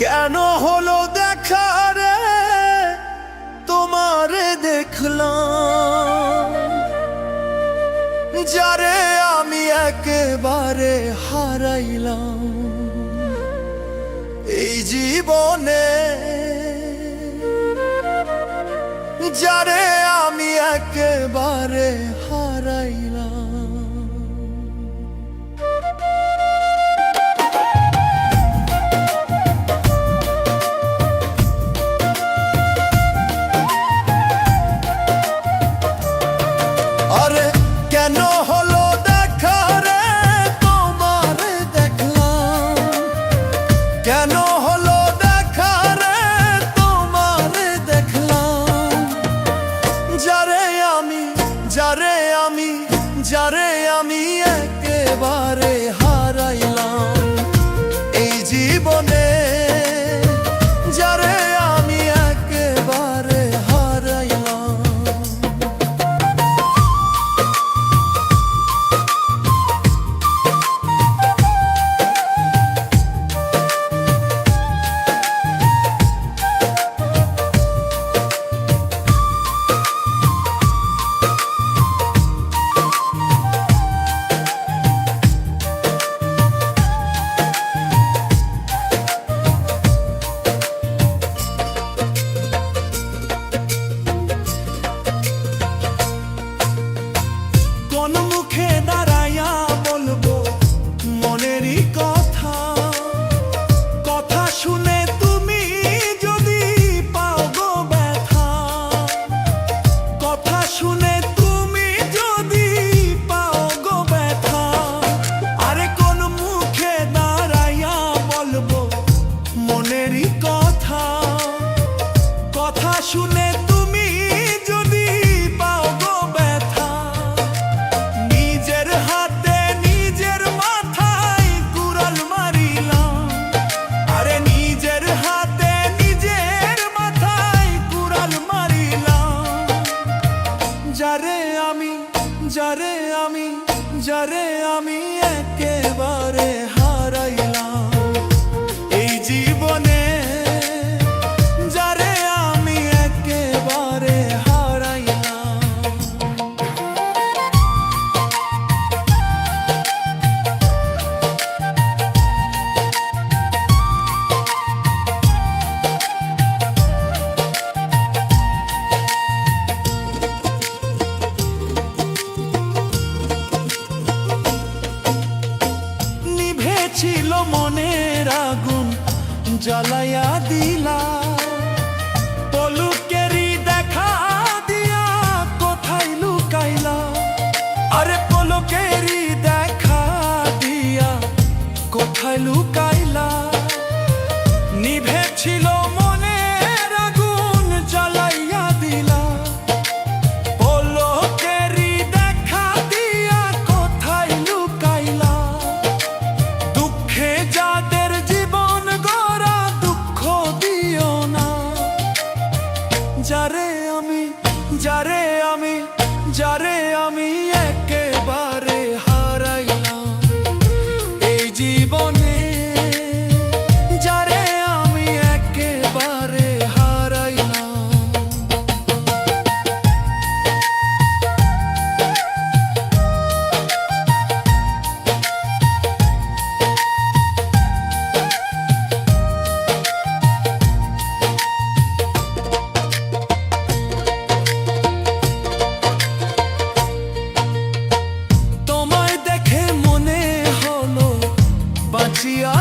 কেন হলো দেখা রে তোমারে দেখলাম, যারে আমি একেবারে হারাইলাম এই জীবনে, যারে আমি একেবারে হারাইলাম। আরে কেন হলো দেখা রে তোমারে দেখলাম, কেন হলো দেখা রে তোমারে দেখলাম, যারে আমি যারে আমি যারে আমি একেবারে হারাইলাম এই জীবনে, যারে আমি একেবারে হারাইলাম। কোন মুখে দাঁড়াইয়া বলবো মনেরই কথা, কথা শুনে তুমি যদি পাও গো ব্যথা, কথা শুনে তুমি যদি পাও গো ব্যথা। আরে কোন মুখে দাঁড়াইয়া বলবো মনেরই কথা, কথা শুনে তুমি যদি পাও গো ব্যথা। নিজের হাতে নিজের মাথায় কুড়াল মারিলাম, আরে নিজের হাতে নিজের মাথায় কুড়াল মারিলাম, যারে আমি যারে আমি যারে আমি একেবারে হারাইলাম এই জীবনে, যারে আমি একেবারে হারাইলাম। নিভেছিল মনের আগুন জ্বালাইয়া দিলা, পলকেরই দেখা দিয়া কোথায় লুকাইলা, আরে পলকেরই দেখা দিয়া কোথায় লুকাইলা। নিভেছিল মনের আগুন জ্বালাইয়া দিলা, পলকেরই দেখা দিয়া কোথায় লুকাইলা। দুঃখে যাদের জীবন গড়া দুঃখ দিও না, যারে আমি যারে আমি যারে আমি একেবারে হারাইলাম এই জীবনে, যারে আমি একেবারে হারাইলাম। তোমায় দেখে মনে হলো বাঁচিয়া